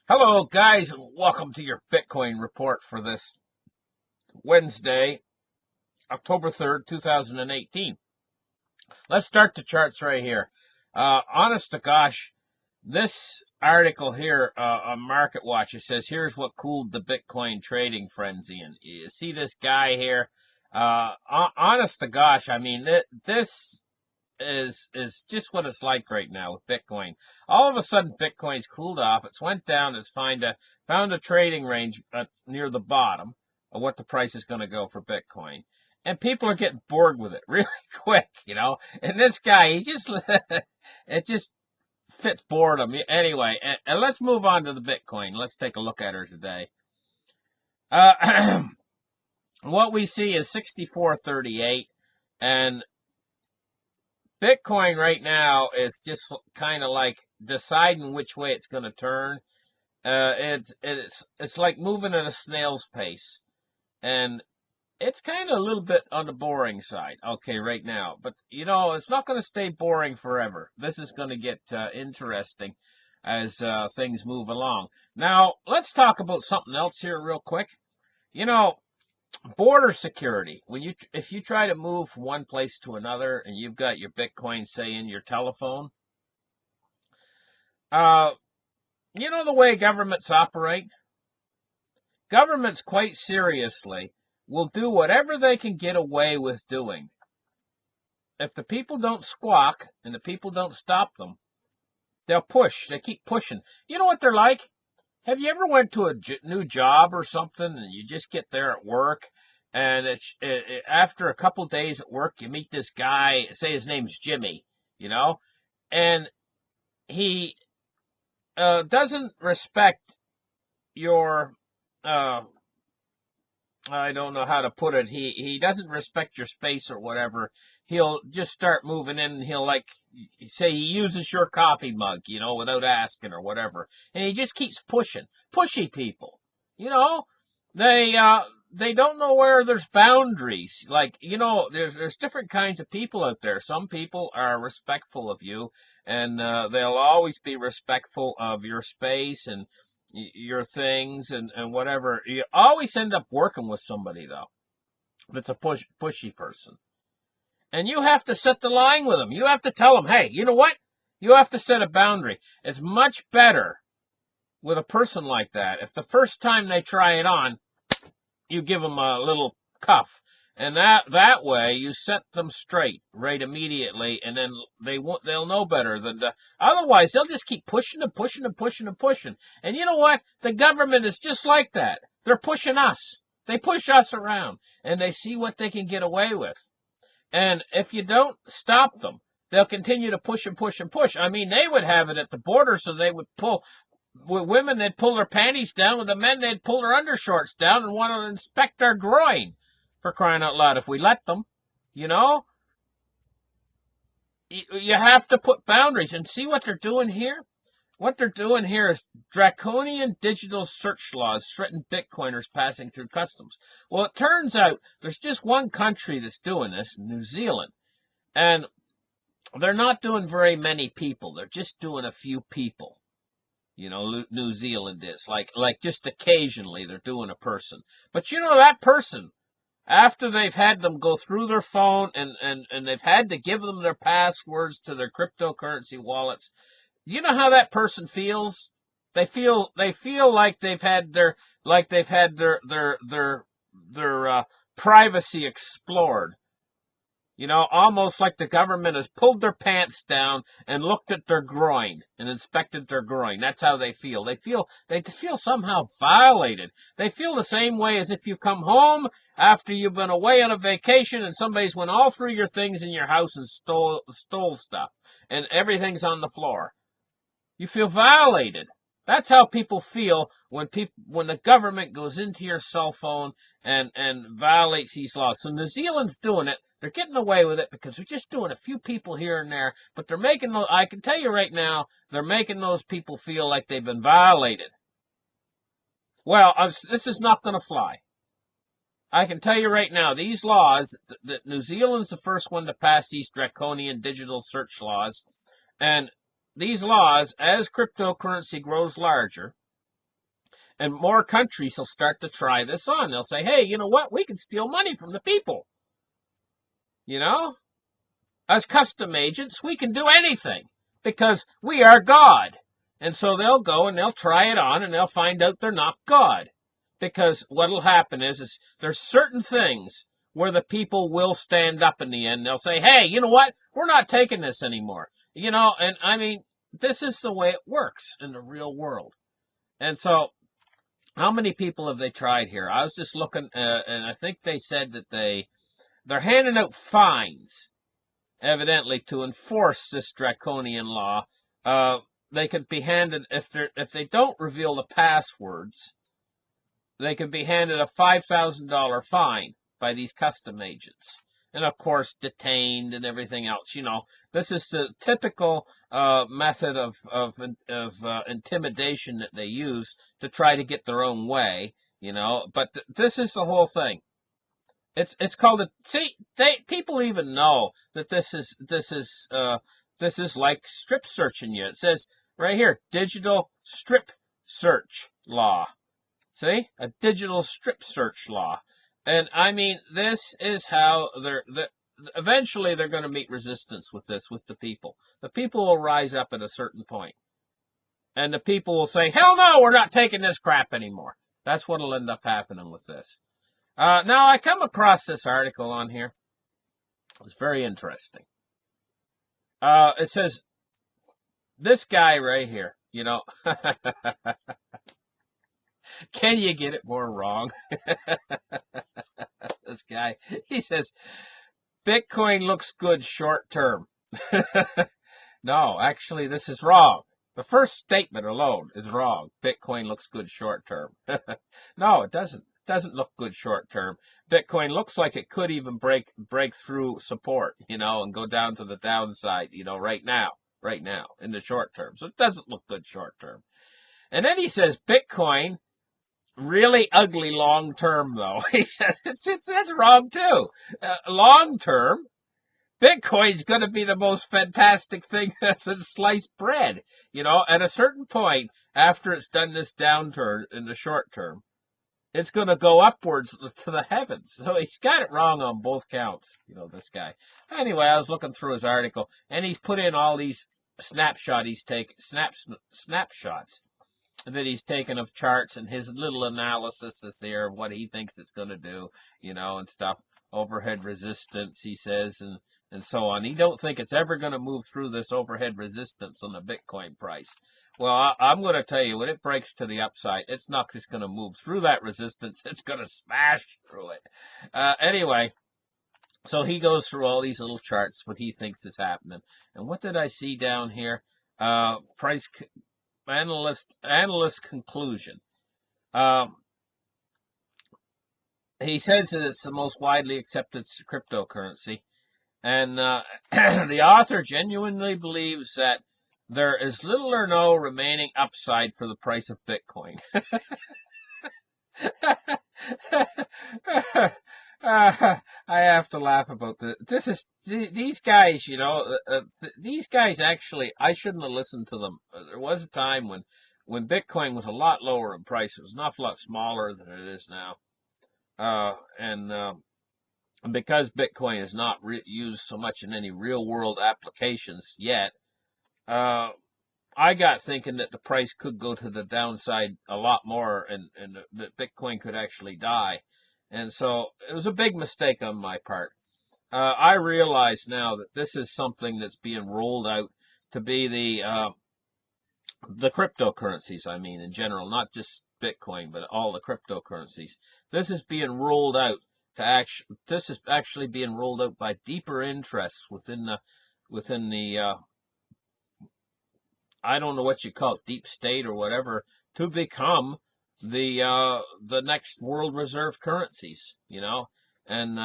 Hello, guys, and welcome to your Bitcoin report for this Wednesday, October 3rd, 2018. Let's start the charts right here. Honest to gosh, this article here on MarketWatch, it says, here's what cooled the Bitcoin trading frenzy. And you see this guy here. Honest to gosh, I mean, this is just what it's like right now with Bitcoin. All of a sudden, Bitcoin's cooled off. It's went down. It's found a trading range near the bottom of what the price is going to go for Bitcoin, and people are getting bored with it really quick, And this guy, it just fits boredom anyway. And let's move on to the Bitcoin. Let's take a look at her today. What we see is 64.38, and Bitcoin right now is just kind of like deciding which way it's going to turn. It's like moving at a snail's pace, and it's kind of a little bit on the boring side. Okay, right now, but it's not going to stay boring forever. This is going to get interesting as things move along. Now, let's talk about something else here real quick. Border security. If you try to move from one place to another and you've got your Bitcoin, say, in your telephone, the way governments operate? Governments quite seriously will do whatever they can get away with doing. If the people don't squawk and the people don't stop them, they'll push. They keep pushing. You know what they're like? Have you ever went to a new job or something and you just get there at work, and after a couple days at work you meet this guy, say his name's Jimmy, and he doesn't respect your I don't know how to put it. He doesn't respect your space or whatever. He'll just start moving in, and he'll say he uses your coffee mug, without asking or whatever. And he just keeps pushing. Pushy people. They don't know where there's boundaries. There's different kinds of people out there. Some people are respectful of you, and they'll always be respectful of your space and your things and whatever. You always end up working with somebody, though, that's a pushy person. And you have to set the line with them. You have to tell them, hey, you know what? You have to set a boundary. It's much better with a person like that if the first time they try it on, you give them a little cuff. And that way you set them straight right immediately, and then they'll know better than otherwise they'll just keep pushing and pushing and pushing and pushing. And you know what? The government is just like that. They're pushing us. They push us around, and they see what they can get away with. And if you don't stop them, they'll continue to push and push and push. I mean, they would have it at the border, so they would pull. With women, they'd pull their panties down. With the men, they'd pull their undershorts down and want to inspect our groin, for crying out loud, if we let them. You have to put boundaries. And see what they're doing here? What they're doing here is draconian digital search laws threaten Bitcoiners passing through customs. Well, it turns out there's just one country that's doing this, New Zealand. And they're not doing very many people. They're just doing a few people. New Zealand is. Like just occasionally they're doing a person. But that person, after they've had them go through their phone and they've had to give them their passwords to their cryptocurrency wallets, you know how that person feels? They feel like they've had their privacy explored. Almost like the government has pulled their pants down and looked at their groin and inspected their groin. That's how they feel. They feel somehow violated. They feel the same way as if you come home after you've been away on a vacation and somebody's went all through your things in your house and stole stuff and everything's on the floor. You feel violated. That's how people feel when the government goes into your cell phone and violates these laws. So New Zealand's doing it. They're getting away with it because they're just doing a few people here and there, but they're making I can tell you right now, they're making those people feel like they've been violated. Well, this is not going to fly. I can tell you right now, these laws, that New Zealand's the first one to pass these draconian digital search laws, and these laws, as cryptocurrency grows larger, And more countries will start to try this on. They'll say, hey, you know what? We can steal money from the people. You know, as custom agents, we can do anything because we are God. And so they'll go and they'll try it on and they'll find out they're not God. Because what'll happen is there's certain things where the people will stand up in the end. They'll say, hey, you know what? We're not taking this anymore. You know, and I mean, this is the way it works in the real world. And so how many people have they tried here? I was just looking, and I think they said that they're handing out fines, evidently, to enforce this draconian law. They could be handed, if they don't reveal the passwords, they could be handed a $5,000 fine by these custom agents. And of course, detained and everything else. You know, this is the typical method of intimidation that they use to try to get their own way. You know, but this is the whole thing. It's called a people even know that this is like strip searching you. It says right here, digital strip search law. See? A digital strip search law. And I mean, this is how eventually they're going to meet resistance with this, with the people. The people will rise up at a certain point. And the people will say, hell no, we're not taking this crap anymore. That's what will end up happening with this. Now, I come across this article on here. It's very interesting. It says, this guy right here, you know, can you get it more wrong? This guy, he says, Bitcoin looks good short term. No, actually, this is wrong. The first statement alone is wrong. Bitcoin looks good short term. No, it doesn't. It doesn't look good short term. Bitcoin looks like it could even break through support, you know, and go down to the downside, you know, right now in the short term. So it doesn't look good short term. And then he says Bitcoin really ugly long term though. He says that's wrong too. Long term, Bitcoin's going to be the most fantastic thing that's in sliced bread. You know, at a certain point, after it's done this downturn in the short term, it's going to go upwards to the heavens. So he's got it wrong on both counts, you know, this guy. Anyway, I was looking through his article, and he's put in all these snapshots that he's taken of charts, and his little analysis is here of what he thinks it's going to do, you know, and stuff. Overhead resistance, he says, and so on. He don't think it's ever going to move through this overhead resistance on the Bitcoin price. Well, I'm going to tell you, when it breaks to the upside, it's not just going to move through that resistance. It's going to smash through it. Anyway, so he goes through all these little charts, what he thinks is happening. And what did I see down here? Price analyst conclusion. He says that it's the most widely accepted cryptocurrency. And the author genuinely believes that there is little or no remaining upside for the price of Bitcoin. I have to laugh about this. These guys, you know, these guys actually, I shouldn't have listened to them. There was a time when Bitcoin was a lot lower in price. It was an awful lot smaller than it is now. And because Bitcoin is not used so much in any real world applications yet, I got thinking that the price could go to the downside a lot more, and that Bitcoin could actually die. And so it was a big mistake on my part. I realize now that this is something that's being rolled out to be the cryptocurrencies, I mean, in general, not just Bitcoin, but all the cryptocurrencies. This is being rolled out this is actually being rolled out by deeper interests within the I don't know what you call it, deep state or whatever, to become the next world reserve currencies, you know. And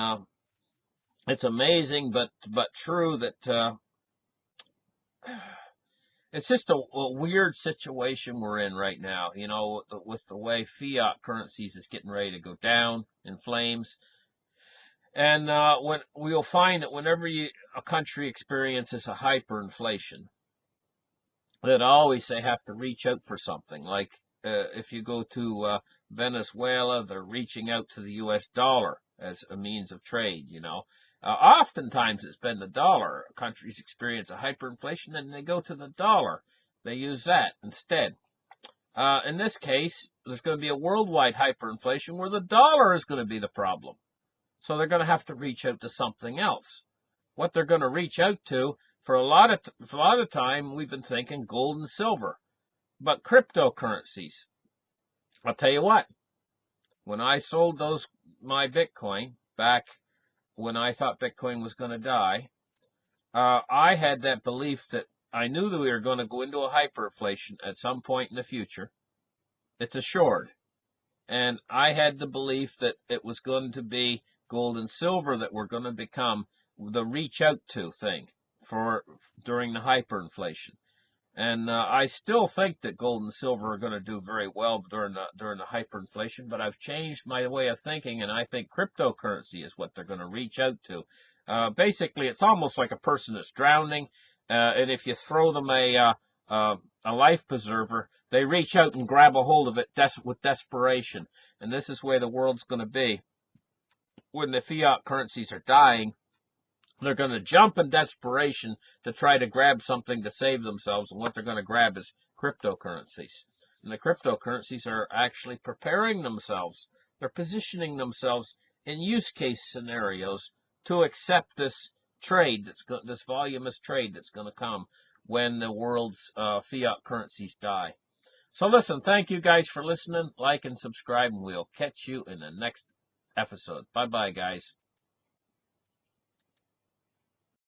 it's amazing, but true that it's just a weird situation we're in right now, you know, with the way fiat currencies is getting ready to go down in flames. And when we'll find that whenever a country experiences a hyperinflation, that always they have to reach out for something like if you go to Venezuela, they're reaching out to the U.S. dollar as a means of trade, you know. Oftentimes it's been the dollar. Countries experience a hyperinflation and they go to the dollar. They use that instead. In this case, there's going to be a worldwide hyperinflation where the dollar is going to be the problem. So they're going to have to reach out to something else. What they're going to reach out to, for a lot of time, we've been thinking gold and silver, but cryptocurrencies. I'll tell you what. When I sold my Bitcoin back when I thought Bitcoin was going to die, I had that belief that I knew that we were going to go into a hyperinflation at some point in the future. It's assured. And I had the belief that it was going to be gold and silver that were going to become the reach out to thing during the hyperinflation. And I still think that gold and silver are going to do very well during the hyperinflation, but I've changed my way of thinking, and I think cryptocurrency is what they're going to reach out to. Basically, it's almost like a person that's drowning, and if you throw them a life preserver, they reach out and grab a hold of it with desperation. And this is where the world's going to be when the fiat currencies are dying. They're going to jump in desperation to try to grab something to save themselves, and what they're going to grab is cryptocurrencies. And the cryptocurrencies are actually preparing themselves. They're positioning themselves in use case scenarios to accept this trade, this voluminous trade that's going to come when the world's fiat currencies die. So listen, thank you guys for listening. Like and subscribe, and we'll catch you in the next episode. Bye-bye, guys.